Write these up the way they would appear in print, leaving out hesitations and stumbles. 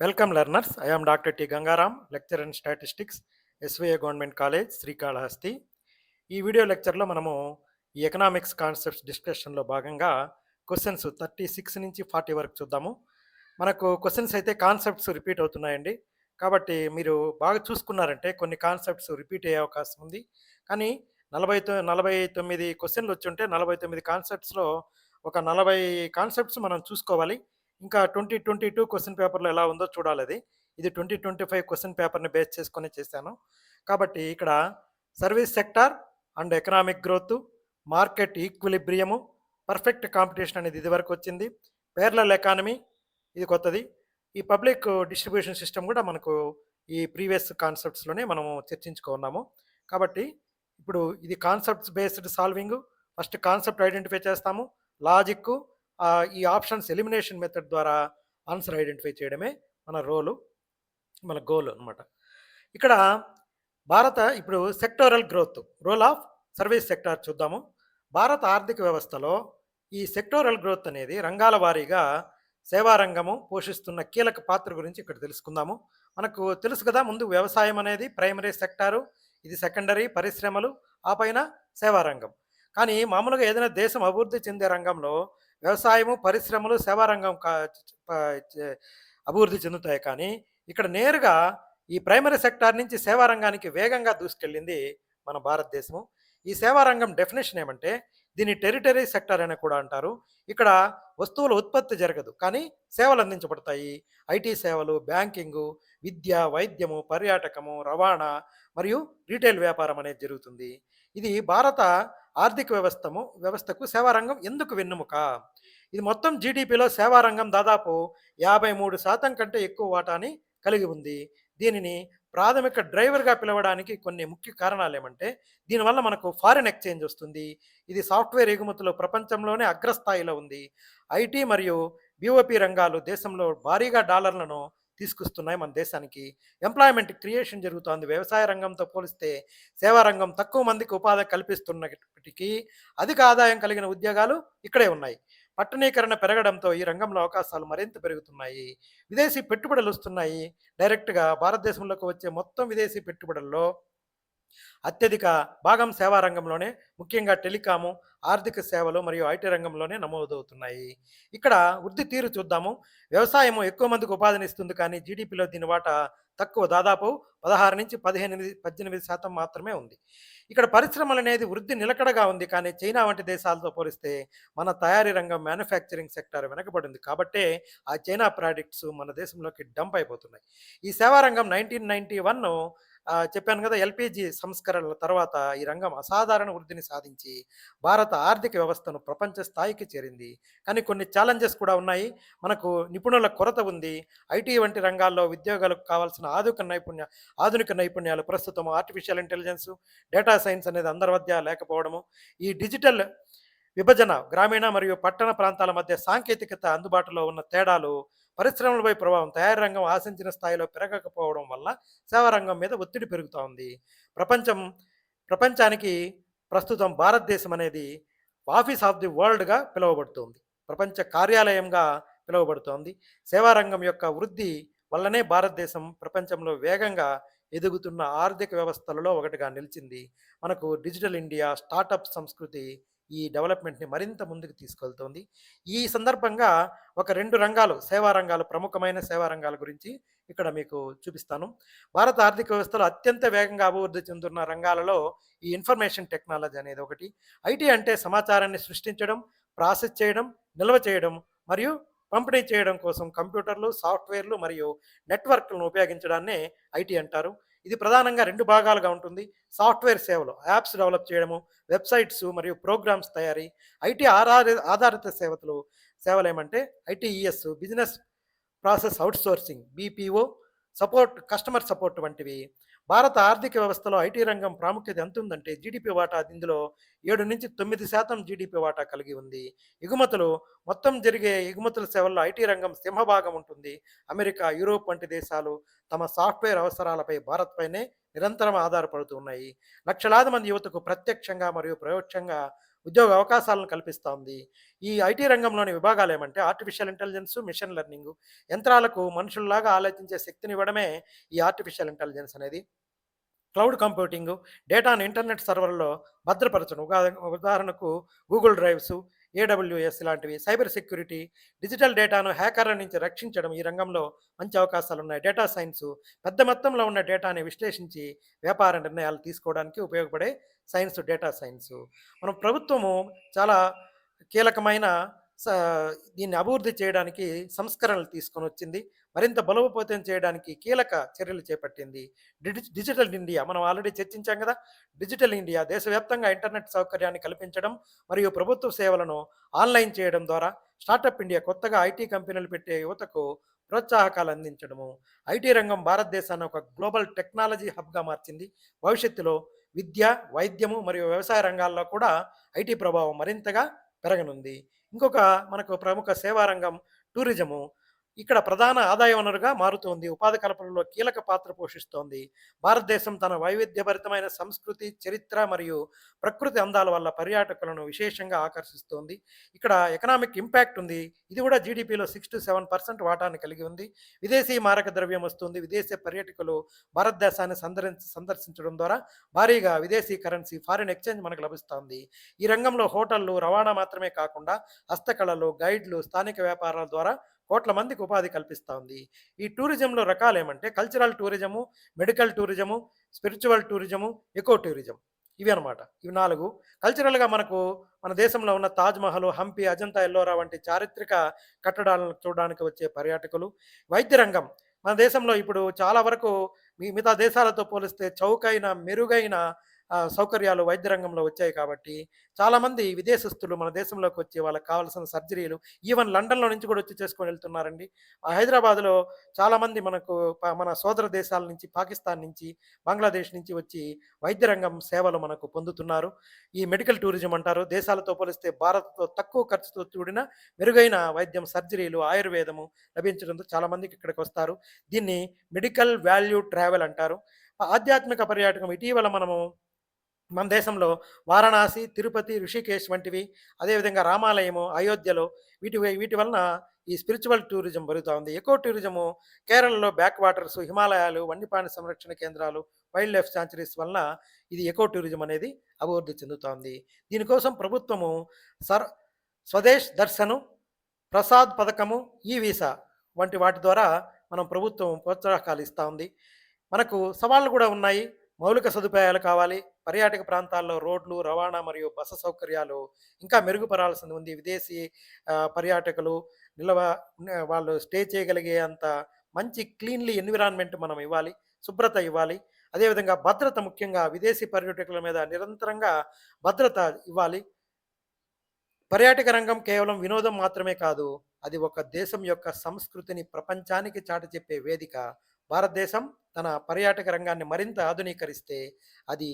Welcome learners. I am Dr. T. Gangaram, lecturer in statistics, SVA Government College, Srikalahasti. ఈ video లెక్చర్లో మనము ఈ economics concepts డిస్కషన్లో భాగంగా క్వశ్చన్స్ 36 నుంచి 40 వరకు చూద్దాము. మనకు క్వశ్చన్స్ అయితే కాన్సెప్ట్స్ రిపీట్ అవుతున్నాయండి. కాబట్టి మీరు బాగా చూసుకున్నారంటే కొన్ని కాన్సెప్ట్స్ రిపీట్ అయ్యే అవకాశం ఉంది. కానీ 49 క్వశ్చన్లు వచ్చుంటే 49 కాన్సెప్ట్స్లో ఒక 40 కాన్సెప్ట్స్ మనం చూసుకోవాలి. ఇంకా 2022 క్వెషన్ పేపర్‌లో ఎలా ఉందో చూడాలది. ఇది 2025 క్వెషన్ పేపర్‌ని బేస్ చేసుకొని చేశాను. కాబట్టి ఇక్కడ service sector and economic growth, market equilibrium, perfect competition అనేది ఇదివరకు వచ్చింది. పేరలల్ ఎకానమీ ఇది కొత్తది. ఈ పబ్లిక్ డిస్ట్రిబ్యూషన్ సిస్టమ్ కూడా మనకు ఈ ప్రీవియస్ కాన్సెప్ట్స్‌లోనే మనము చర్చించుకున్నాము. కాబట్టి ఇప్పుడు ఇది concepts based solving. First concept identify చేస్తాము. లాజిక్కు ఈ ఆప్షన్స్ ఎలిమినేషన్ మెథడ్ ద్వారా ఆన్సర్ ఐడెంటిఫై చేయడమే మన రోలు, మన గోల్ అనమాట. ఇక్కడ ఇప్పుడు sectoral growth, role of service sector చూద్దాము. భారత ఆర్థిక వ్యవస్థలో ఈ సెక్టోరల్ గ్రోత్ అనేది రంగాల వారీగా సేవా రంగము పోషిస్తున్న కీలక పాత్ర గురించి ఇక్కడ తెలుసుకుందాము. మనకు తెలుసు కదా, ముందు వ్యవసాయం అనేది ప్రైమరీ సెక్టారు, ఇది సెకండరీ పరిశ్రమలు, ఆ పైన సేవా రంగం. కానీ మామూలుగా ఏదైనా దేశం అభివృద్ధి చెందే రంగంలో వ్యవసాయము, పరిశ్రమలు, సేవా రంగం అభివృద్ధి చెందుతాయి. కానీ ఇక్కడ నేరుగా ఈ ప్రైమరీ సెక్టార్ నుంచి సేవా రంగానికి వేగంగా దూసుకెళ్ళింది మన భారతదేశము. ఈ సేవా రంగం డెఫినేషన్ ఏమంటే దీన్ని టెరిటరీ సెక్టార్ అని కూడా అంటారు. ఇక్కడ వస్తువుల ఉత్పత్తి జరగదు, కానీ సేవలు అందించబడతాయి. ఐటీ సేవలు, బ్యాంకింగు, విద్య, వైద్యము, పర్యాటకము, రవాణా మరియు రీటైల్ వ్యాపారం అనేది జరుగుతుంది. ఇది భారత ఆర్థిక వ్యవస్థకు సేవారంగం ఎందుకు వెన్నెముక? ఇది మొత్తం జీడిపిలో సేవారంగం దాదాపు 53% కంటే ఎక్కువ వాటాని కలిగి ఉంది. దీనిని ప్రాథమిక డ్రైవర్గా పిలవడానికి కొన్ని ముఖ్య కారణాలు ఏమంటే, దీనివల్ల మనకు ఫారిన్ ఎక్స్చేంజ్ వస్తుంది. ఇది సాఫ్ట్వేర్ ఎగుమతులు ప్రపంచంలోనే అగ్రస్థాయిలో ఉంది. ఐటీ మరియు బీఓపీ రంగాలు దేశంలో భారీగా డాలర్లను తీసుకొస్తున్నాయి మన దేశానికి. ఎంప్లాయ్మెంట్ క్రియేషన్ జరుగుతోంది. వ్యవసాయ రంగంతో పోలిస్తే సేవా రంగం తక్కువ మందికి ఉపాధి కల్పిస్తున్నప్పటికీ అధిక ఆదాయం కలిగిన ఉద్యోగాలు ఇక్కడే ఉన్నాయి. పట్టణీకరణ పెరగడంతో ఈ రంగంలో అవకాశాలు మరింత పెరుగుతున్నాయి. విదేశీ పెట్టుబడులు వస్తున్నాయి. డైరెక్ట్గా భారతదేశంలోకి వచ్చే మొత్తం విదేశీ పెట్టుబడుల్లో అత్యధిక భాగం సేవా రంగంలోనే, ముఖ్యంగా టెలికాము, ఆర్థిక సేవలు మరియు ఐటీ రంగంలోనే నమోదవుతున్నాయి. ఇక్కడ వృద్ధి తీరు చూద్దాము. వ్యవసాయము ఎక్కువ మందికి ఉపాధినిస్తుంది, కానీ జీడిపిలో దీని వాటా తక్కువ, దాదాపు 16 నుంచి 18% మాత్రమే ఉంది. ఇక్కడ పరిశ్రమలు అనేది వృద్ధి నిలకడగా ఉంది, కానీ చైనా వంటి దేశాలతో పోలిస్తే మన తయారీ రంగం, మ్యానుఫ్యాక్చరింగ్ సెక్టార్ వెనకబడింది. కాబట్టే ఆ చైనా ప్రోడక్ట్స్ మన దేశంలోకి డంప్ అయిపోతున్నాయి. ఈ సేవా రంగం 1991 చెప్పాను కదా, ఎల్పిజి సంస్కరణల తర్వాత ఈ రంగం అసాధారణ వృద్ధిని సాధించి భారత ఆర్థిక వ్యవస్థను ప్రపంచ స్థాయికి చేరింది. కానీ కొన్ని ఛాలెంజెస్ కూడా ఉన్నాయి. మనకు నిపుణుల కొరత ఉంది. ఐటీ వంటి రంగాల్లో ఉద్యోగాలకు కావాల్సిన ఆధునిక నైపుణ్యాలు ప్రస్తుతం ఆర్టిఫిషియల్ ఇంటెలిజెన్స్, డేటా సైన్స్ అనేది అందరి వద్ద లేకపోవడము, ఈ డిజిటల్ విభజన, గ్రామీణ మరియు పట్టణ ప్రాంతాల మధ్య సాంకేతికత అందుబాటులో ఉన్న తేడాలు, పరిశ్రమలపై ప్రభావం, తయారీ రంగం ఆశించిన స్థాయిలో పెరగకపోవడం వల్ల సేవా రంగం మీద ఒత్తిడి పెరుగుతూ ఉంది. ప్రపంచం ప్రపంచానికి ప్రస్తుతం భారతదేశం అనేది ఆఫీస్ ఆఫ్ ది వరల్డ్గా పిలువబడుతోంది. ప్రపంచ కార్యాలయంగా పిలువబడుతోంది. సేవా రంగం యొక్క వృద్ధి వల్లనే భారతదేశం ప్రపంచంలో వేగంగా ఎదుగుతున్న ఆర్థిక వ్యవస్థలలో ఒకటిగా నిలిచింది. మనకు డిజిటల్ ఇండియా, స్టార్టప్ సంస్కృతి ఈ డెవలప్మెంట్ని మరింత ముందుకు తీసుకెళ్తోంది. ఈ సందర్భంగా ఒక 2 రంగాలు, సేవా రంగాలు, ప్రముఖమైన సేవా రంగాల గురించి ఇక్కడ మీకు చూపిస్తాను. భారత ఆర్థిక వ్యవస్థలో అత్యంత వేగంగా అభివృద్ధి చెందుతున్న రంగాలలో ఈ ఇన్ఫర్మేషన్ టెక్నాలజీ అనేది ఒకటి. ఐటీ అంటే సమాచారాన్ని సృష్టించడం, ప్రాసెస్ చేయడం, నిల్వ చేయడం మరియు పంపిణీ చేయడం కోసం కంప్యూటర్లు, సాఫ్ట్వేర్లు మరియు నెట్వర్క్లను ఉపయోగించడాన్నే ఐటీ అంటారు. ఇది ప్రధానంగా 2 భాగాలుగా ఉంటుంది. సాఫ్ట్వేర్ సేవలు, యాప్స్ డెవలప్ చేయడము, వెబ్సైట్స్ మరియు ప్రోగ్రామ్స్ తయారీ. ఐటీ ఆధారిత సేవలేమంటే ITES, business process outsourcing, BPO, customer support వంటివి. భారత ఆర్థిక వ్యవస్థలో ఐటీ రంగం ప్రాముఖ్యత ఎంత ఉందంటే, జీడిపి వాటా ఇందులో 7-9% జీడిపి వాటా కలిగి ఉంది. మొత్తం జరిగే ఎగుమతుల సేవల్లో ఐటీ రంగం సింహభాగం ఉంటుంది. అమెరికా, యూరోప్ వంటి దేశాలు తమ సాఫ్ట్వేర్ అవసరాలపై భారత్పైనే నిరంతరం ఆధారపడుతూ ఉన్నాయి. లక్షలాది మంది యువతకు ప్రత్యక్షంగా మరియు పరోక్షంగా ఉద్యోగ అవకాశాలను కల్పిస్తా ఉంది. ఈ ఐటీ రంగంలోని విభాగాలేమంటే ఆర్టిఫిషియల్ ఇంటెలిజెన్స్, మెషిన్ లెర్నింగు. యంత్రాలకు మనుషుల్లాగా ఆలోచించే శక్తినివ్వడమే ఈ ఆర్టిఫిషియల్ ఇంటెలిజెన్స్ అనేది. క్లౌడ్ కంప్యూటింగు, డేటాను ఇంటర్నెట్ సర్వర్‌లో భద్రపరచడం. ఉదాహరణకు గూగుల్ డ్రైవ్సు, ఏడబ్ల్యూఎస్ ఇలాంటివి. సైబర్ సెక్యూరిటీ, డిజిటల్ డేటాను హ్యాకర్ల నుంచి రక్షించడం ఈ రంగంలో మంచి అవకాశాలున్నాయి. డేటా సైన్సు, పెద్ద మొత్తంలో ఉన్న డేటాని విశ్లేషించి వ్యాపార నిర్ణయాలు తీసుకోవడానికి ఉపయోగపడే సైన్స్ డేటా సైన్సు. మన ప్రభుత్వము చాలా కీలకమైన స దీన్ని అభివృద్ధి చేయడానికి సంస్కరణలు తీసుకొనొచ్చింది. మరింత బలోపేతం చేయడానికి కీలక చర్యలు చేపట్టింది. డిజిటల్ ఇండియా మనం ఆల్రెడీ చర్చించాం కదా! డిజిటల్ ఇండియా దేశవ్యాప్తంగా ఇంటర్నెట్ సౌకర్యాన్ని కల్పించడం మరియు ప్రభుత్వ సేవలను ఆన్‌లైన్ చేయడం ద్వారా స్టార్టప్ ఇండియా కొత్తగా ఐటీ కంపెనీలు పెట్టే యువతకు ప్రోత్సాహకాలు అందించడము. ఐటీ రంగం భారతదేశాన్ని ఒక గ్లోబల్ టెక్నాలజీ హబ్‌గా మార్చింది. భవిష్యత్తులో విద్య, వైద్యము మరియు వ్యవసాయ రంగాల్లో కూడా ఐటీ ప్రభావం మరింతగా పెరగనుంది. ఇంకొక మనకు ప్రముఖ సేవా రంగం టూరిజము. ఇక్కడ ప్రధాన ఆదాయ వనరుగా మారుతోంది. ఉపాధి కల్పనలో కీలక పాత్ర పోషిస్తోంది. భారతదేశం తన వైవిధ్యభరితమైన సంస్కృతి, చరిత్ర మరియు ప్రకృతి అందాల వల్ల పర్యాటకులను విశేషంగా ఆకర్షిస్తోంది. ఇక్కడ ఎకనామిక్ ఇంపాక్ట్ ఉంది. ఇది కూడా జీడీపీలో 6-7% వాటాను కలిగి ఉంది. విదేశీ మారక ద్రవ్యం వస్తుంది. విదేశీ పర్యాటకులు భారతదేశాన్ని సందర్శించడం ద్వారా భారీగా విదేశీ కరెన్సీ, ఫారిన్ ఎక్స్చేంజ్ మనకు లభిస్తోంది. ఈ రంగంలో హోటళ్లు, రవాణా మాత్రమే కాకుండా హస్తకళలు, గైడ్లు, స్థానిక వ్యాపారాల ద్వారా కోట్ల మందికి ఉపాధి కల్పిస్తూ ఉంది. ఈ టూరిజంలో రకాలేమంటే cultural tourism, medical tourism, spiritual tourism, eco tourism. ఇవి అనమాట. ఇవి 4. కల్చరల్‌గా మనకు మన దేశంలో ఉన్న తాజ్‌మహల్, హంపి, అజంతా, ఎల్లోరా వంటి చారిత్రక కట్టడాలను చూడడానికి వచ్చే పర్యాటకులు. వైద్య రంగం మన దేశంలో ఇప్పుడు చాలా వరకు మిగతా దేశాలతో పోలిస్తే చౌకైన, మెరుగైన సౌకర్యాలు వైద్య రంగంలో వచ్చాయి కాబట్టి చాలామంది విదేశస్తులు మన దేశంలోకి వచ్చి వాళ్ళకి కావాల్సిన సర్జరీలు ఈవెన్ లండన్‌లో నుంచి కూడా వచ్చి చేసుకొని వెళ్తున్నారండి. హైదరాబాద్‌లో చాలామంది మనకు మన సోదర దేశాల నుంచి, పాకిస్తాన్ నుంచి, బంగ్లాదేశ్ నుంచి వచ్చి వైద్య రంగం సేవలు మనకు పొందుతున్నారు. ఈ మెడికల్ టూరిజం అంటారు. దేశాలతో పోలిస్తే భారత్‌తో తక్కువ ఖర్చుతో కూడిన మెరుగైన వైద్యం, సర్జరీలు, ఆయుర్వేదము లభించడంతో చాలామందికి ఇక్కడికి వస్తారు. దీన్ని మెడికల్ వాల్యూ ట్రావెల్ అంటారు. ఆధ్యాత్మిక పర్యాటకం ఇటీవల మనము మన దేశంలో వారణాసి, తిరుపతి, ఋషికేశ్ వంటివి, అదేవిధంగా రామాలయము, అయోధ్యలో వీటి వలన ఈ స్పిరిచువల్ టూరిజం పెరుగుతా ఉంది. ఎకో టూరిజము కేరళలో బ్యాక్ వాటర్స్, హిమాలయాలు, వన్యప్రాణి సంరక్షణ కేంద్రాలు, వైల్డ్ లైఫ్ శాంచురీస్ వలన ఇది ఎకో టూరిజం అనేది అభివృద్ధి చెందుతోంది. దీనికోసం ప్రభుత్వము సర్ స్వదేశ్ దర్శను, ప్రసాద్ పథకము, ఈ వీసా వంటి వాటి ద్వారా మనం ప్రభుత్వం ప్రోత్సాహకాలు ఇస్తూ ఉంది. మనకు సవాళ్ళు కూడా ఉన్నాయి. మౌలిక సదుపాయాలు కావాలి. పర్యాటక ప్రాంతాల్లో రోడ్లు, రవాణా మరియు బస సౌకర్యాలు ఇంకా మెరుగుపరాల్సింది ఉంది. విదేశీ పర్యాటకులు నిలవ వాళ్ళు స్టే చేయగలిగే అంత మంచి క్లీన్లీ ఎన్విరాన్మెంట్ మనం ఇవ్వాలి. శుభ్రత ఇవ్వాలి. అదేవిధంగా భద్రత, ముఖ్యంగా విదేశీ పర్యాటకుల మీద నిరంతరంగా భద్రత ఇవ్వాలి. పర్యాటక రంగం కేవలం వినోదం మాత్రమే కాదు, అది ఒక దేశం యొక్క సంస్కృతిని ప్రపంచానికి చాటి చెప్పే వేదిక. భారతదేశం తన పర్యాటక రంగాన్ని మరింత ఆధునీకరిస్తే అది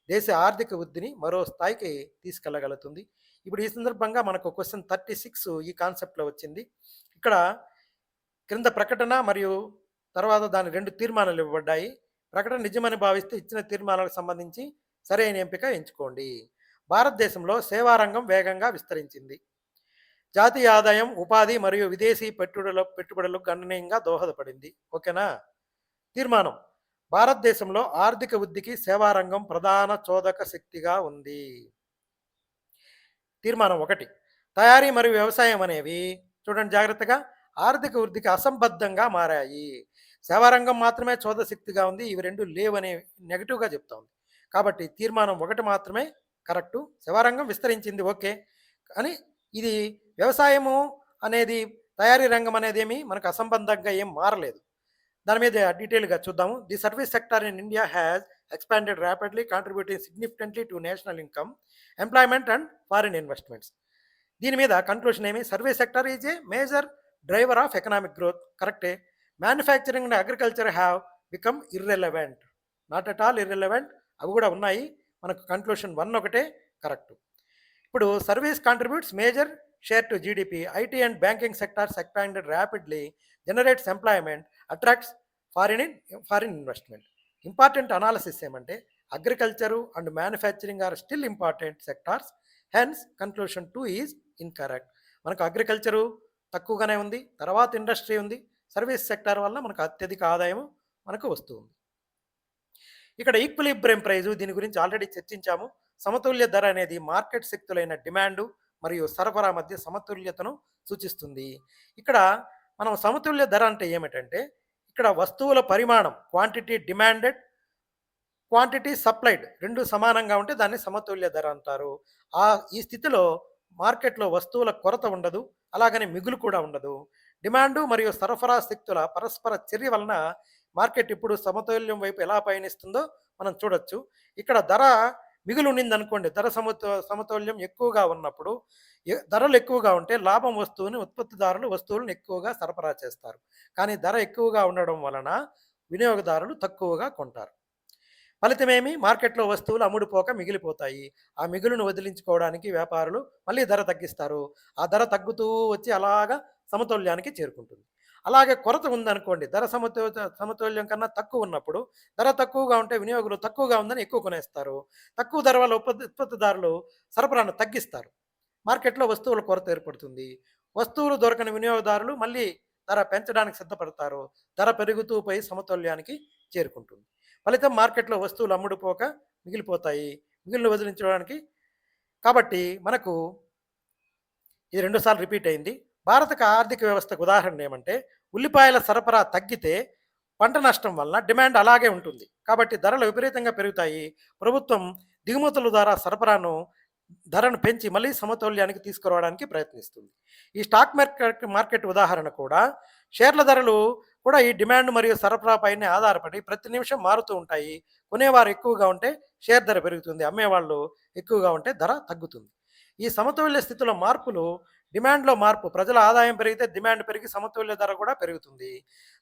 దేశ ఆర్థిక వృద్ధిని మరో స్థాయికి తీసుకెళ్ళగలుగుతుంది. ఇప్పుడు ఈ సందర్భంగా మనకు క్వశ్చన్ 36 ఈ కాన్సెప్ట్‌లో వచ్చింది. ఇక్కడ క్రింద ప్రకటన మరియు తర్వాత దాని 2 తీర్మానాలు ఇవ్వబడ్డాయి. ప్రకటన నిజమని భావిస్తే ఇచ్చిన తీర్మానాలకు సంబంధించి సరైన ఎంపిక ఎంచుకోండి. భారతదేశంలో సేవా రంగం వేగంగా విస్తరించింది. జాతీయ ఆదాయం, ఉపాధి మరియు విదేశీ పెట్టుబడులకు గణనీయంగా దోహదపడింది. ఓకేనా? తీర్మానం: భారతదేశంలో ఆర్థిక వృద్ధికి సేవా రంగం ప్రధాన చోదక శక్తిగా ఉంది. తీర్మానం 1: తయారీ మరియు వ్యవసాయం అనేవి చూడండి జాగ్రత్తగా ఆర్థిక వృద్ధికి అసంబద్ధంగా మారాయి. సేవారంగం మాత్రమే చోదశక్తిగా ఉంది. ఇవి 2 లేవనే నెగటివ్‌గా చెప్తా ఉంది. కాబట్టి తీర్మానం 1 మాత్రమే కరెక్టు. సేవారంగం విస్తరించింది ఓకే. కానీ ఇది వ్యవసాయము అనేది, తయారీ రంగం అనేదేమి మనకు అసంబద్ధంగా ఏం మారలేదు. దాని మీద డీటెయిల్‌గా చూద్దాము. The service sector in India has expanded rapidly, contributing significantly to national income, employment and foreign investments. దీని మీద కన్క్లూషన్ ఏమి? Service sector is a major driver of economic growth. కరెక్టే. Manufacturing and agriculture have become irrelevant. Not at all irrelevant. అవి కూడా ఉన్నాయి. మనకు conclusion 1 ఒకటే correct. ఇప్పుడు service contributes major share to GDP. IT and banking sectors expanded rapidly, generates employment, attracts foreign investment. Important analysis ఏమంటే agriculture and manufacturing or still important sectors. Hence conclusion 2 is incorrect. మనకు agriculture తక్కువగానే ఉంది, తర్వాత industry ఉంది, service sector వల్ల మనకు అత్యధిక ఆదాయం మనకు వస్తుంది. ఇక్కడ ఈక్విలిబ్రియం ప్రైజు దీని గురించి ఆల్రెడీ చర్చించాము. సమతుల్య ధర అనేది మార్కెట్ శక్తులైన డిమాండు మరియు సరఫరా మధ్య సమతుల్యతను సూచిస్తుంది. ఇక్కడ మనం సమతుల్య ధర అంటే ఏమిటంటే, ఇక్కడ వస్తువుల పరిమాణం క్వాంటిటీ డిమాండెడ్, క్వాంటిటీ సప్లైడ్ 2 సమానంగా ఉంటే దాన్ని సమతుల్య ధర అంటారు. ఈ స్థితిలో మార్కెట్‌లో వస్తువుల కొరత ఉండదు. అలాగని మిగులు కూడా ఉండదు. డిమాండు మరియు సరఫరా శక్తుల పరస్పర చర్య వలన మార్కెట్ ఇప్పుడు సమతుల్యం వైపు ఎలా పయనిస్తుందో మనం చూడొచ్చు. ఇక్కడ ధర మిగులు ఉన్నిందనుకోండి, ధర సమతుల్యం ఎక్కువగా ఉన్నప్పుడు ధరలు ఎక్కువగా ఉంటే లాభం వస్తువుని ఉత్పత్తిదారులు వస్తువులను ఎక్కువగా సరఫరా చేస్తారు. కానీ ధర ఎక్కువగా ఉండడం వలన వినియోగదారులు తక్కువగా కొంటారు. ఫలితమేమి? మార్కెట్‌లో వస్తువులు అమ్ముడుపోక మిగిలిపోతాయి. ఆ మిగులును వదిలించుకోవడానికి వ్యాపారులు మళ్ళీ ధర తగ్గిస్తారు. ఆ ధర తగ్గుతూ వచ్చి అలాగా సమతుల్యానికి చేరుకుంటుంది. అలాగే కొరత ఉందనుకోండి, ధర సమతుల్యం కన్నా తక్కువ ఉన్నప్పుడు, ధర తక్కువగా ఉంటే వినియోగులు తక్కువగా ఉందని ఎక్కువ కొనేస్తారు. తక్కువ ధర వల్ల ఉత్పత్తిదారులు సరఫరాను తగ్గిస్తారు. మార్కెట్‌లో వస్తువుల కొరత ఏర్పడుతుంది. వస్తువులు దొరకని వినియోగదారులు మళ్ళీ ధర పెంచడానికి సిద్ధపడతారు. ధర పెరుగుతూ పోయి సమతుల్యానికి చేరుకుంటుంది. ఫలితం మార్కెట్‌లో వస్తువులు అమ్ముడుపోక మిగిలిపోతాయి. మిగులును వదిలించడానికి కాబట్టి మనకు ఇది 2 సార్లు రిపీట్ అయింది. భారత ఆర్థిక వ్యవస్థకు ఉదాహరణ ఏమంటే, ఉల్లిపాయల సరఫరా తగ్గితే పంట నష్టం వలన డిమాండ్ అలాగే ఉంటుంది. కాబట్టి ధరలు విపరీతంగా పెరుగుతాయి. ప్రభుత్వం దిగుమతుల ద్వారా ధరను పెంచి మళ్ళీ సమతుల్యానికి తీసుకురావడానికి ప్రయత్నిస్తుంది. ఈ స్టాక్ మార్కెట్ ఉదాహరణ కూడా షేర్ల ధరలు కూడా ఈ డిమాండ్ మరియు సరఫరా పైనే ఆధారపడి ప్రతి నిమిషం మారుతూ ఉంటాయి. కొనేవారు ఎక్కువగా ఉంటే షేర్ ధర పెరుగుతుంది, అమ్మేవాళ్ళు ఎక్కువగా ఉంటే ధర తగ్గుతుంది. ఈ సమతుల్య స్థితిలో మార్పులు డిమాండ్లో మార్పు, ప్రజల ఆదాయం పెరిగితే డిమాండ్ పెరిగి సమతుల్య ధర కూడా పెరుగుతుంది.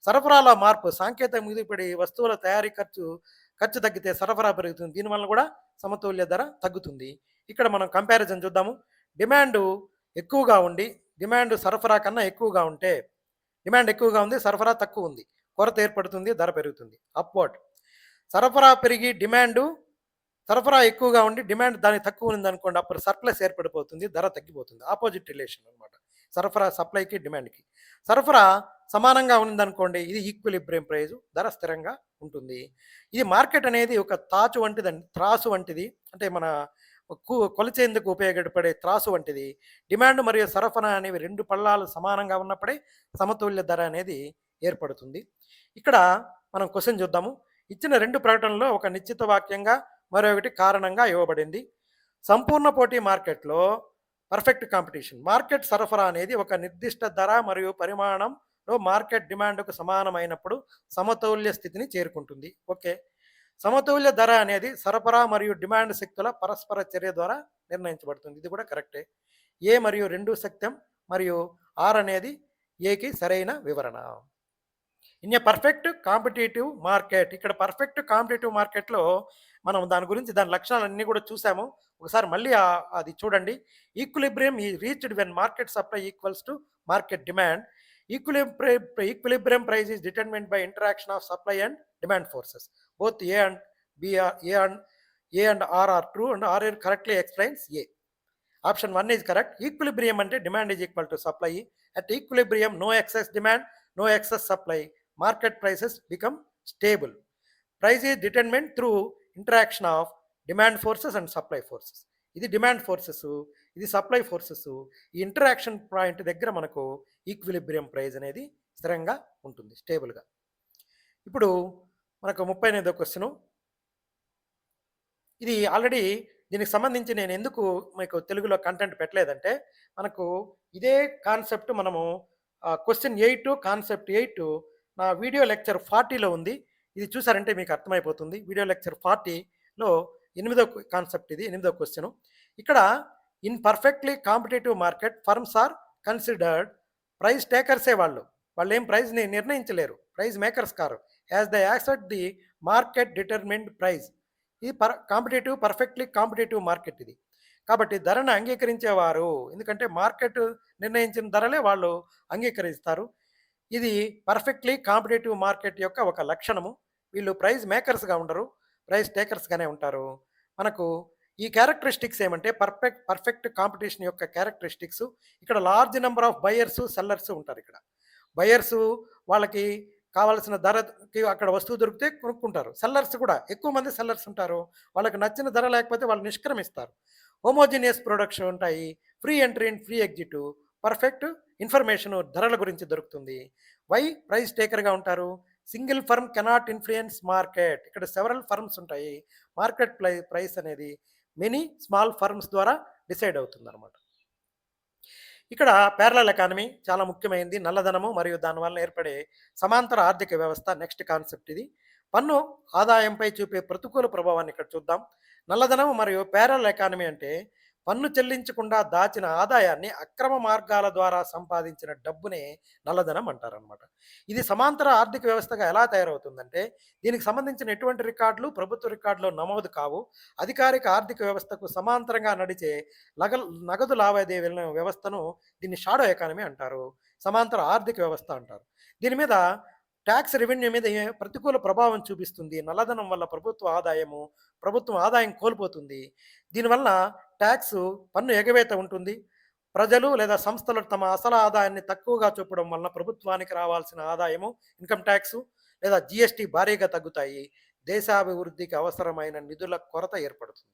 సరఫరాలో మార్పు, సాంకేతిక మిగులుపడి వస్తువుల తయారీ ఖర్చు తగ్గితే సరఫరా పెరుగుతుంది. దీనివల్ల కూడా సమతుల్య ధర తగ్గుతుంది. ఇక్కడ మనం కంపారిజన్ చూద్దాము. డిమాండ్ ఎక్కువగా ఉండి డిమాండ్ సరఫరా కన్నా ఎక్కువగా ఉంటే, డిమాండ్ ఎక్కువగా ఉంది, సరఫరా తక్కువ ఉంది, కొరత ఏర్పడుతుంది, ధర పెరుగుతుంది. అప్వర్డ్. సరఫరా పెరిగి సరఫరా ఎక్కువగా ఉండి డిమాండ్ దానికి తక్కువ ఉందనుకోండి, అప్పుడు సర్ప్లస్ ఏర్పడిపోతుంది, ధర తగ్గిపోతుంది. ఆపోజిట్ రిలేషన్ అనమాట సరఫరా సప్లైకి డిమాండ్కి. సరఫరా సమానంగా ఉందనుకోండి, ఇది ఈక్విలిబ్రియం ప్రైజు, ధర స్థిరంగా ఉంటుంది. ఇది మార్కెట్ అనేది ఒక త్రాసు వంటిది, అంటే మన కొలిచేందుకు ఉపయోగపడే త్రాసు వంటిది. డిమాండ్ మరియు సరఫరా అనేవి 2 పళ్ళాలు సమానంగా ఉన్నప్పుడే సమతుల్య ధర అనేది ఏర్పడుతుంది. ఇక్కడ మనం క్వశ్చన్ చూద్దాము. ఇచ్చిన 2 ప్రకటనలో ఒక నిశ్చిత వాక్యంగా మరొకటి కారణంగా ఇవ్వబడింది. సంపూర్ణ పోటీ మార్కెట్లో పర్ఫెక్ట్ కాంపిటీషన్. మార్కెట్ సరఫరా అనేది ఒక నిర్దిష్ట ధర మరియు పరిమాణంలో మార్కెట్ డిమాండ్కు సమానమైనప్పుడు సమతుల్య స్థితిని చేరుకుంటుంది. ఓకే. సమతుల్య ధర అనేది సరఫరా మరియు డిమాండ్ శక్తుల పరస్పర చర్య ద్వారా నిర్ణయించబడుతుంది. ఇది కూడా కరెక్టే. ఏ మరియు 2 సత్యం మరియు ఆర్ అనేది ఏకి సరైన వివరణ. In a perfect competitive market, ఇక్కడ పర్ఫెక్ట్ కాంపిటేటివ్ మార్కెట్లో మనం దాని గురించి దాని లక్షణాలన్నీ కూడా చూసాము. ఒకసారి మళ్ళీ అది చూడండి. Equilibrium is reached when market supply equals to market demand. Equilibrium price is determined by interaction of supply and demand forces. Both A and B A and R are true and R correctly explains A. Option 1 is correct. Equilibrium అంటే demand is equal to supply. At equilibrium no excess demand, no excess supply, market prices become stable. Price is determined through interaction of demand forces and supply forces. ఇది demand forces, ఇది supply forces. ఈ interaction point దగ్గర మనకు equilibrium price అనేది స్థిరంగా ఉంటుంది, స్టేబుల్గా. ఇప్పుడు మనకు 38వ క్వశ్చను. ఇది ఆల్రెడీ దీనికి సంబంధించి నేను ఎందుకు మీకు తెలుగులో కంటెంట్ పెట్టలేదంటే, మనకు ఇదే కాన్సెప్ట్ మనము క్వశ్చన్ 8 కాన్సెప్ట్ 8 నా వీడియో లెక్చర్ 40లో ఉంది. ఇది చూసారంటే మీకు అర్థమైపోతుంది. వీడియో లెక్చర్ 40లో 8వ కాన్సెప్ట్, ఇది 8వ క్వశ్చను. ఇక్కడ in perfectly competitive market firms are considered price టేకర్సే. వాళ్ళు ఏం ప్రైస్ని నిర్ణయించలేరు, ప్రైస్ మేకర్స్ కారు. As they accept the market determined price. ఇది పర్ఫెక్ట్లీ కాంపిటేటివ్ మార్కెట్ ఇది. కాబట్టి ధరను అంగీకరించేవారు, ఎందుకంటే మార్కెట్ నిర్ణయించిన ధరలే వాళ్ళు అంగీకరిస్తారు. ఇది పర్ఫెక్ట్లీ కాంపిటేటివ్ మార్కెట్ యొక్క ఒక లక్షణము. వీళ్ళు ప్రైస్ మేకర్స్గా ఉండరు, ప్రైస్ టేకర్స్గానే ఉంటారు. మనకు ఈ క్యారెక్టరిస్టిక్స్ ఏమంటే పర్ఫెక్ట్ కాంపిటీషన్ యొక్క క్యారెక్టరిస్టిక్స్ ఇక్కడ large number of buyers, sellers ఉంటారు ఇక్కడ. బయర్స్ వాళ్ళకి కావాల్సిన ధరకి అక్కడ వస్తువు దొరికితే కొనుక్కుంటారు. సెల్లర్స్ కూడా ఎక్కువ మంది సెల్లర్స్ ఉంటారు. వాళ్ళకి నచ్చిన ధర లేకపోతే వాళ్ళు నిష్క్రమిస్తారు. హోమోజీనియస్ ప్రొడక్ట్స్ ఉంటాయి. Free entry and free exit. Perfect information ధరల గురించి దొరుకుతుంది. వై ప్రైస్ టేకర్‌గా ఉంటారు. Single firm cannot influence market. ఇక్కడ సెవెరల్ ఫర్మ్స్ ఉంటాయి. మార్కెట్ ప్రైస్ అనేది మెనీ స్మాల్ ఫర్మ్స్ ద్వారా డిసైడ్ అవుతుందన్నమాట. ఇక్కడ ప్యారలల్ ఎకానమీ చాలా ముఖ్యమైనది. నల్లధనము మరియు దానివల్ల ఏర్పడే సమాంతర ఆర్థిక వ్యవస్థ నెక్స్ట్ కాన్సెప్ట్ ఇది. పన్ను ఆదాయంపై చూపే ప్రతికూల ప్రభావాన్ని ఇక్కడ చూద్దాం. నల్లధనం మరియు ప్యారలల్ ఎకానమీ అంటే పన్ను చెల్లించకుండా దాచిన ఆదాయాన్ని అక్రమ మార్గాల ద్వారా సంపాదించిన డబ్బునే నల్లధనం అంటారనమాట. ఇది సమాంతర ఆర్థిక వ్యవస్థగా ఎలా తయారవుతుందంటే దీనికి సంబంధించిన ఎటువంటి రికార్డులు ప్రభుత్వ రికార్డులో నమోదు కావు. అధికారిక ఆర్థిక వ్యవస్థకు సమాంతరంగా నడిచే నగదు లావాదేవీల వ్యవస్థను దీన్ని షాడో ఎకానమీ అంటారు. సమాంతర ఆర్థిక వ్యవస్థ అంటారు. దీని మీద ట్యాక్స్ రెవెన్యూ మీద ప్రతికూల ప్రభావం చూపిస్తుంది. నల్లధనం వల్ల ప్రభుత్వం ఆదాయం కోల్పోతుంది. దీనివల్ల ట్యాక్స్ పన్ను ఎగవేత ఉంటుంది. ప్రజలు లేదా సంస్థలు తమ అసలు ఆదాయాన్ని తక్కువగా చూపడం వలన ప్రభుత్వానికి రావాల్సిన ఆదాయము, ఇన్కమ్ ట్యాక్సు లేదా జీఎస్టీ భారీగా తగ్గుతాయి. దేశాభివృద్ధికి అవసరమైన నిధుల కొరత ఏర్పడుతుంది.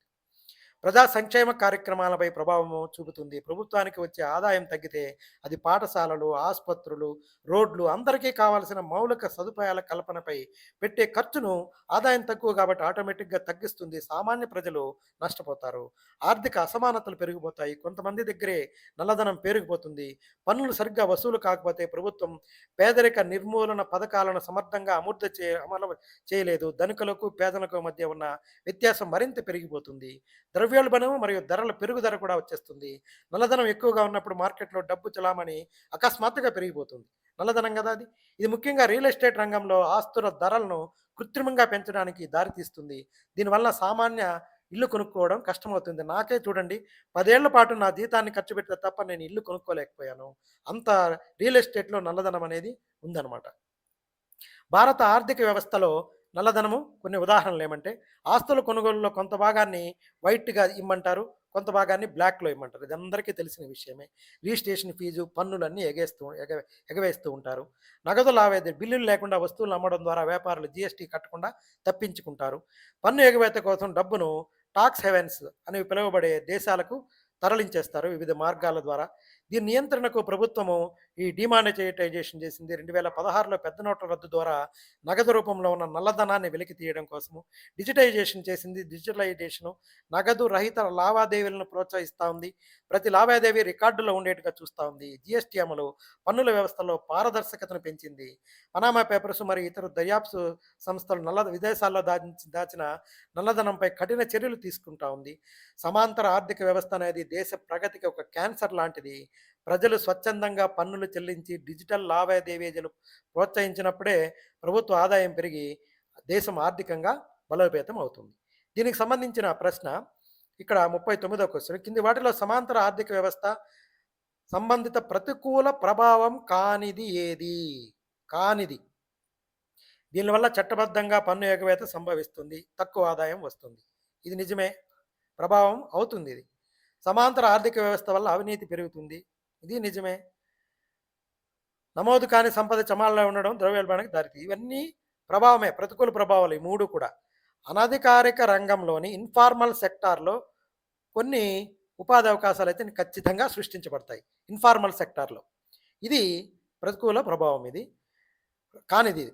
ప్రజా సంక్షేమ కార్యక్రమాలపై ప్రభావము చూపుతుంది. ప్రభుత్వానికి వచ్చే ఆదాయం తగ్గితే అది పాఠశాలలు, ఆసుపత్రులు, రోడ్లు అందరికీ కావాల్సిన మౌలిక సదుపాయాల కల్పనపై పెట్టే ఖర్చును ఆదాయం తక్కువ కాబట్టి ఆటోమేటిక్గా తగ్గిస్తుంది. సామాన్య ప్రజలు నష్టపోతారు. ఆర్థిక అసమానతలు పెరిగిపోతాయి. కొంతమంది దగ్గరే నల్లధనం పెరిగిపోతుంది. పన్నులు సరిగ్గా వసూలు కాకపోతే ప్రభుత్వం పేదరిక నిర్మూలన పథకాలను సమర్థంగా అమలు చేయలేదు. ధనికులకు పేదలకు మధ్య ఉన్న వ్యత్యాసం మరింత పెరిగిపోతుంది. ద్రవ్యోల్బణం మరియు ధరల పెరుగుదల కూడా వచ్చేస్తుంది. నల్లధనం ఎక్కువగా ఉన్నప్పుడు మార్కెట్‌లో డబ్బు చలామణి అకస్మాత్తుగా పెరిగిపోతుంది. నల్లధనం గదా అది. ఇది ముఖ్యంగా రియల్ ఎస్టేట్ రంగంలో ఆస్తుల ధరలను కృత్రిమంగా పెంచడానికి దారితీస్తుంది. దీనివల్ల సామాన్య ఇల్లు కొనుక్కోవడం కష్టమవుతుంది. నాకే చూడండి 10 ఏళ్ల పాటు నా జీతాన్ని ఖర్చు పెడితే తప్ప నేను ఇల్లు కొనుక్కోలేకపోయాను. అంత రియల్ ఎస్టేట్‌లో నల్లధనం అనేది ఉందన్నమాట. భారత ఆర్థిక వ్యవస్థలో నల్లధనము కొన్ని ఉదాహరణలు ఏమంటే ఆస్తుల కొనుగోలులో కొంత భాగాన్ని వైట్‌గా ఇమ్మంటారు. కొంత భాగాన్ని బ్లాక్‌లో ఇమ్మంటారు. ఇది అందరికీ తెలిసిన విషయమే. రిజిస్ట్రేషన్ ఫీజు, పన్నులన్నీ ఎగవేస్తూ ఉంటారు. నగదు లావాదేవీ బిల్లులు లేకుండా వస్తువులు అమ్మడం ద్వారా వ్యాపారులు జీఎస్టీ కట్టకుండా తప్పించుకుంటారు. పన్ను ఎగవేత కోసం డబ్బును టాక్స్ హెవెన్స్ అని పిలువబడే దేశాలకు తరలించేస్తారు వివిధ మార్గాల ద్వారా. దీని నియంత్రణకు ప్రభుత్వము ఈ డిమానిటైజేషన్ చేసింది. 2016లో పెద్ద నోట్ల రద్దు ద్వారా నగదు రూపంలో ఉన్న నల్లధనాన్ని వెలికి తీయడం కోసము డిజిటైజేషన్ చేసింది. డిజిటలైజేషను నగదు రహిత లావాదేవీలను ప్రోత్సహిస్తూ ఉంది. ప్రతి లావాదేవీ రికార్డులో ఉండేట్టుగా చూస్తూ ఉంది. జీఎస్టీ అమలు పన్నుల వ్యవస్థలో పారదర్శకతను పెంచింది. పనామా పేపర్స్ మరియు ఇతర దర్యాప్తు సంస్థలు విదేశాల్లో దాచిన నల్లధనంపై కఠిన చర్యలు తీసుకుంటా ఉంది. సమాంతర ఆర్థిక వ్యవస్థ అనేది దేశ ప్రగతికి ఒక క్యాన్సర్ లాంటిది. ప్రజలు స్వచ్ఛందంగా పన్నులు చెల్లించి డిజిటల్ లావాదేవీలు ప్రోత్సహించినప్పుడే ప్రభుత్వ ఆదాయం పెరిగి దేశం ఆర్థికంగా బలోపేతం అవుతుంది. దీనికి సంబంధించిన ప్రశ్న ఇక్కడ 39వ క్వశ్చన్. కింది వాటిలో సమాంతర ఆర్థిక వ్యవస్థ సంబంధిత ప్రతికూల ప్రభావం కానిది ఏది? కానిది. దీనివల్ల చట్టబద్ధంగా పన్ను ఎగవేత సంభవిస్తుంది. తక్కువ ఆదాయం వస్తుంది. ఇది నిజమే. ప్రభావం అవుతుంది ఇది. సమాంతర ఆర్థిక వ్యవస్థ వల్ల అవినీతి పెరుగుతుంది. ఇది నిజమే. నమోదు కాని సంపద చమాల్లో ఉండడం ద్రవ్యోల్బణానికి దారితీస్తుంది. ఇవన్నీ ప్రభావమే. ప్రతికూల ప్రభావాలు ఈ 3 కూడా. అనధికారిక రంగంలోని ఇన్ఫార్మల్ సెక్టార్‌లో కొన్ని ఉపాధి అవకాశాలైతే ఖచ్చితంగా సృష్టించబడతాయి. ఇన్ఫార్మల్ సెక్టార్‌లో. ఇది ప్రతికూల ప్రభావం ఇది. కానిది ఇది.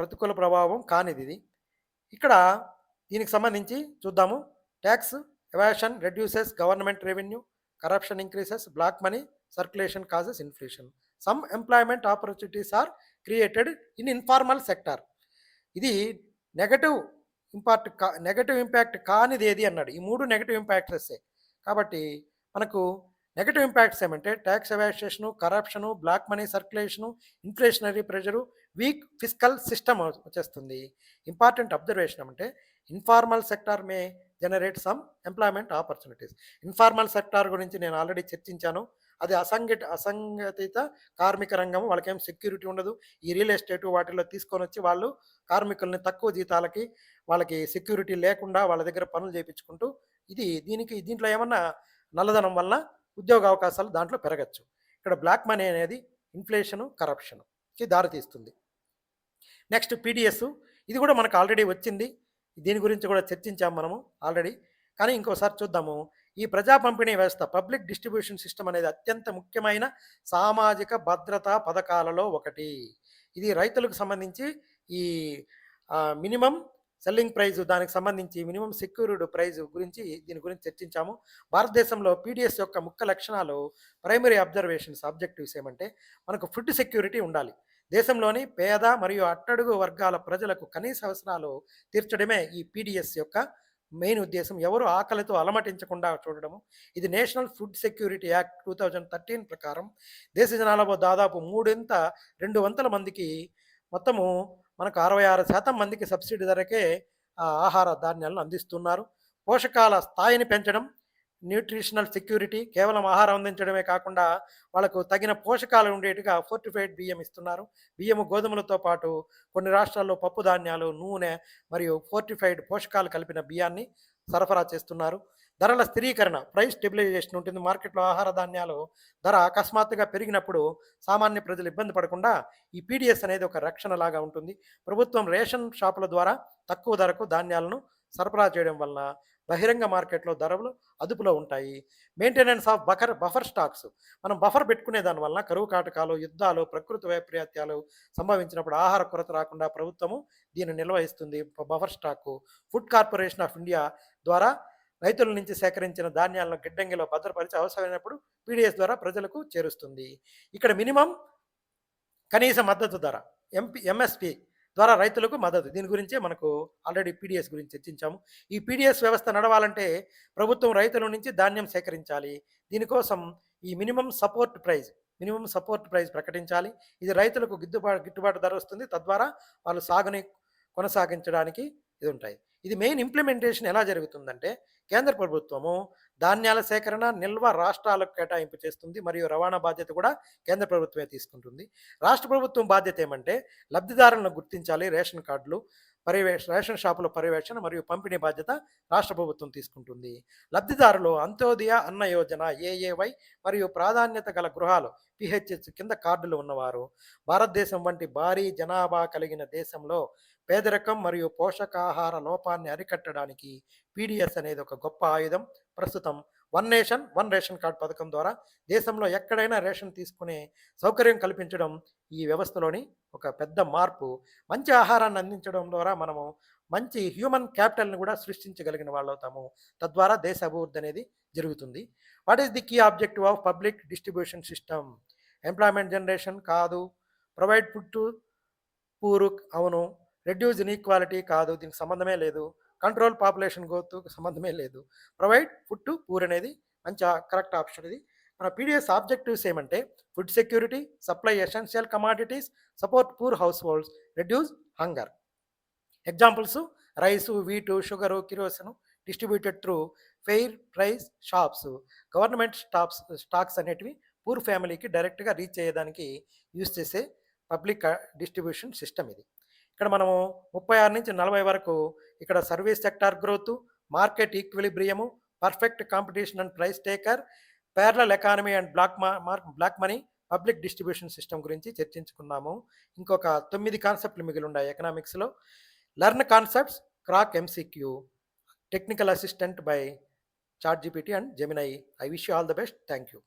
ప్రతికూల ప్రభావం కానిదిది. ఇక్కడ దీనికి సంబంధించి చూద్దాము. Tax evasion reduces government revenue, corruption increases, black money circulation causes inflation. Some employment opportunities are created in informal sector. ఇది నెగటివ్ నెగటివ్ ఇంపాక్ట్ కానిది ఏది అన్నాడు. ఈ 3 నెగటివ్ ఇంపాక్ట్సే. కాబట్టి మనకు నెగటివ్ ఇంపాక్ట్స్ ఏమంటే tax evasion, corruption, black money circulation, inflationary pressure, weak fiscal system వచ్చేస్తుంది. ఇంపార్టెంట్ అబ్జర్వేషన్ ఏమంటే informal sector may generate some employment opportunities. Informal sector గురించి నేను ఆల్రెడీ చర్చించాను. అది అసంఘటిత కార్మిక రంగం. వాళ్ళకేం సెక్యూరిటీ ఉండదు. ఈ రియల్ ఎస్టేట్ వాటిల్లో తీసుకొని వచ్చి వాళ్ళు కార్మికుల్ని తక్కువ జీతాలకి వాళ్ళకి సెక్యూరిటీ లేకుండా వాళ్ళ దగ్గర పనులు చేయించుకుంటూ దీంట్లో ఏమన్నా నల్లధనం వలన ఉద్యోగ అవకాశాలు దాంట్లో పెరగచ్చు. ఇక్కడ బ్లాక్ మనీ అనేది ఇన్ఫ్లేషను, కరప్షన్‌కి దారితీస్తుంది. నెక్స్ట్ పీడీఎస్, ఇది కూడా మనకు ఆల్రెడీ వచ్చింది. దీని గురించి కూడా చర్చించాం మనము ఆల్రెడీ. కానీ ఇంకోసారి చూద్దాము. ఈ ప్రజా పంపిణీ వ్యవస్థ, పబ్లిక్ డిస్ట్రిబ్యూషన్ సిస్టమ్ అనేది అత్యంత ముఖ్యమైన సామాజిక భద్రతా పథకాలలో ఒకటి. ఇది రైతులకు సంబంధించి ఈ మినిమమ్ సెల్లింగ్ ప్రైస్, దానికి సంబంధించి మినిమమ్ సెక్యూర్డ్ ప్రైస్ గురించి దీని గురించి చర్చించాము. భారతదేశంలో పీడీఎస్ యొక్క ముఖ్య లక్షణాలు, ప్రైమరీ అబ్జర్వేషన్స్, ఆబ్జెక్టివ్స్ ఏమంటే మనకు ఫుడ్ సెక్యూరిటీ ఉండాలి. దేశంలోని పేద మరియు అట్టడుగు వర్గాల ప్రజలకు కనీస అవసరాలు తీర్చడమే ఈ పీడీఎస్ యొక్క మెయిన్ ఉద్దేశం. ఎవరు ఆకలితో అలమటించకుండా చూడడము. ఇది నేషనల్ ఫుడ్ సెక్యూరిటీ యాక్ట్ 2013 ప్రకారం దేశ జనాభాలో దాదాపు 200 మందికి, మొత్తము మనకు 66% మందికి సబ్సిడీ ధరకే ఆహార ధాన్యాలను అందిస్తున్నారు. పోషకాల స్థాయిని పెంచడం, న్యూట్రిషనల్ సెక్యూరిటీ, కేవలం ఆహారం అందించడమే కాకుండా వాళ్ళకు తగిన పోషకాలు ఉండేట్టుగా ఫోర్టిఫైడ్ బియ్యం ఇస్తున్నారు. బియ్యము, గోధుమలతో పాటు కొన్ని రాష్ట్రాల్లో పప్పు ధాన్యాలు, నూనె మరియు ఫోర్టిఫైడ్ పోషకాలు కలిపిన బియ్యాన్ని సరఫరా చేస్తున్నారు. ధరల స్థిరీకరణ, ప్రైస్ స్టెబిలైజేషన్ ఉంటుంది. మార్కెట్లో ఆహార ధాన్యాలు ధర అకస్మాత్తుగా పెరిగినప్పుడు సామాన్య ప్రజలు ఇబ్బంది పడకుండా ఈ పీడీఎస్ అనేది ఒక రక్షణ లాగా ఉంటుంది. ప్రభుత్వం రేషన్ షాపుల ద్వారా తక్కువ ధరకు ధాన్యాలను సరఫరా చేయడం వలన బహిరంగ మార్కెట్లో ధరలు అదుపులో ఉంటాయి. మెయింటెనెన్స్ ఆఫ్ బఫర్ స్టాక్స్, మనం బఫర్ పెట్టుకునే దానివల్ల కరువు కాటకాలు, యుద్ధాలు, ప్రకృతి వైపరీత్యాలు సంభవించినప్పుడు ఆహార కొరత రాకుండా ప్రభుత్వము దీన్ని నిర్వహిస్తుంది. Buffer stock, food corporation of India ద్వారా రైతుల నుంచి సేకరించిన ధాన్యాలను గిడ్డంగిలో భద్రపరిచి అవసరమైనప్పుడు పీడీఎస్ ద్వారా ప్రజలకు చేరుస్తుంది. ఇక్కడ మినిమం కనీస మద్దతు ధర, ఎంఎస్పి ద్వారా రైతులకు మద్దతు. దీని గురించే మనకు ఆల్రెడీ పీడీఎస్ గురించి చర్చించాము. ఈ పీడీఎస్ వ్యవస్థ నడవాలంటే ప్రభుత్వం రైతుల నుంచి ధాన్యం సేకరించాలి. దీనికోసం ఈ మినిమం సపోర్ట్ ప్రైజ్ ప్రకటించాలి. ఇది రైతులకు గిట్టుబాటు ధర వస్తుంది. తద్వారా వాళ్ళు సాగుని కొనసాగించడానికి ఇది ఉంటాయి. ఇది మెయిన్ ఇంప్లిమెంటేషన్ ఎలా జరుగుతుందంటే, కేంద్ర ప్రభుత్వము ధాన్యాల సేకరణ, నిల్వ రాష్ట్రాలకు కేటాయింపు చేస్తుంది మరియు రవాణా బాధ్యత కూడా కేంద్ర ప్రభుత్వమే తీసుకుంటుంది. రాష్ట్ర ప్రభుత్వం బాధ్యత ఏమంటే లబ్ధిదారులను గుర్తించాలి. రేషన్ షాపుల పర్యవేక్షణ మరియు పంపిణీ బాధ్యత రాష్ట్ర ప్రభుత్వం తీసుకుంటుంది. లబ్ధిదారులు అంత్యోదయ అన్న యోజన, ఏఏవై మరియు ప్రాధాన్యత గల గృహాలు, పిహెచ్హెచ్ కింద కార్డులు ఉన్నవారు. భారతదేశం వంటి భారీ జనాభా కలిగిన దేశంలో పేదరికం మరియు పోషకాహార లోపాన్ని అరికట్టడానికి పీడీఎస్ అనేది ఒక గొప్ప ఆయుధం. ప్రస్తుతం one nation one ration card పథకం ద్వారా దేశంలో ఎక్కడైనా రేషన్ తీసుకునే సౌకర్యం కల్పించడం ఈ వ్యవస్థలోని ఒక పెద్ద మార్పు. మంచి ఆహారాన్ని అందించడం ద్వారా మనము మంచి హ్యూమన్ క్యాపిటల్ని కూడా సృష్టించగలిగిన వాళ్ళు అవుతాము. తద్వారా దేశ అభివృద్ధి అనేది జరుగుతుంది. What is the key objective of public distribution system? Employment generation కాదు. ప్రొవైడ్ ఫుడ్ టు పూర్, అవును. రెడ్యూస్ ఇన్ఈక్వాలిటీ కాదు, దీనికి సంబంధమే లేదు. కంట్రోల్ పాపులేషన్ గ్రోత్ సంబంధమే లేదు. ప్రొవైడ్ ఫుడ్ టు పూర్ అనేది మంచి కరెక్ట్ ఆప్షన్. ఇది మన పీడీఎస్ ఆబ్జెక్టివ్స్ ఏమంటే food security, supply essential commodities, support poor households, reduce hunger. Examples: rice, wheat, sugar, kerosene distributed through fair price shops. Government stocks అనేటివి poor ఫ్యామిలీకి డైరెక్ట్గా reach అయ్యేదానికి use చేసే పబ్లిక్ డిస్ట్రిబ్యూషన్ సిస్టమ్ ఇది. ఇక్కడ మనము 36 నుంచి 40 వరకు ఇక్కడ service sector growth, market equilibrium, perfect competition and price taker, parallel economy and black money, public distribution system గురించి చర్చించుకున్నాము. ఇంకొక 9 కాన్సెప్ట్లు మిగిలి ఉన్నాయి ఎకనామిక్స్లో. Learn concepts, crack MCQ, technical assistant by ChatGPT and Gemini. I wish you all the best. Thank you.